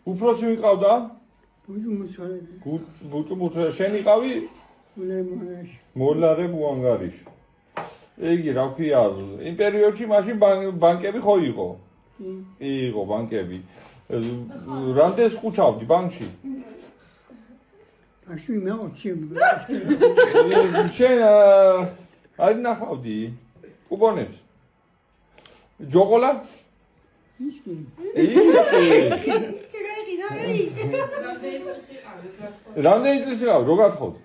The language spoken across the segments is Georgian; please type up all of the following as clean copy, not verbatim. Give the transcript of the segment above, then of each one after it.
უფროსი ვიყავდა? ბუჭუ ბუჭუ შენ იყავი? მოლარე ბუანგარიში. იგი რა ქვია, იმ პერიოდში მაშინ ბანკები ხო იყო? იყო ბანკები. რამდენს ხუჩავდი ბანკში? შენ არ ნახავდი კუპონებს? ჯოყოლა? რამდენი წლის იყავ? რო გათხოვდი?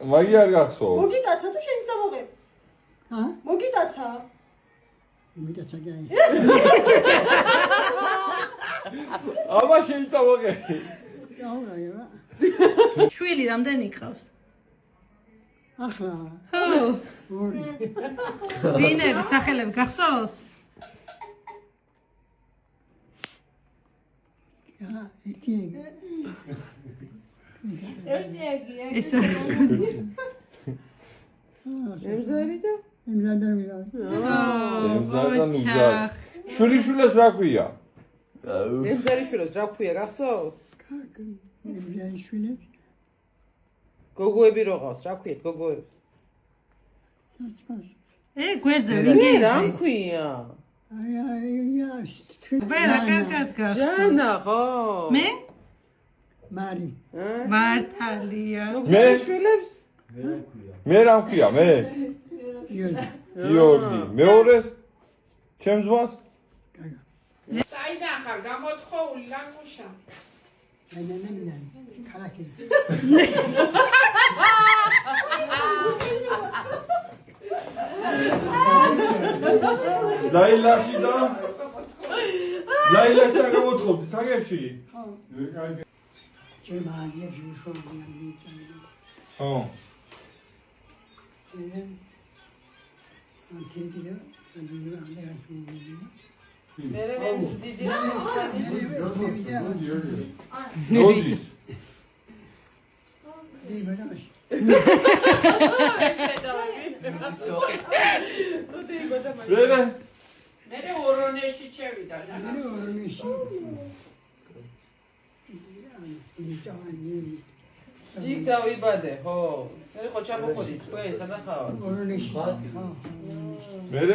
მაგი არ გახსოვ. მოგიტაცა თუ შენ წამოღებ? მოგიტაცა? აბა შენ წამოღებ. შვილი რამდენი ყავს? ახლა. ხო. ვინები სახელები გახსოვს? ერთი ესა. ემზარიდა? ემზარიდან უზარ. შვილიშვილებს რა ქვია? ემზარიშვილებს რა ქვია, გახსოვს? ემზარიშვილებს გოგოები რო ყავს, რა ქვიათ გოგოებს? გვერდზე ვინგეიზი. რა ქვია? ვერა კარგად გახსოვს. ჟანა ხო? მე? მარი. მართალია. მეგზარიშვილებს? მე რა ქვია, მე? გიორგი. მეორეს? ჩემს მას? საიდან ხარ გამოთხოვული ლანგუშა? ქალაქი. ლაილაში და ლაილაში და გამოთხოვდი საგერში? ჩემ აგებს უშუალოდ ხო. მერე დიდი რამე როდის? მე ორონეში ჩევიდა. იქ დავიბადე, ხო. მე ხო ჩამოხოდი თქვენ სადახავ. მერე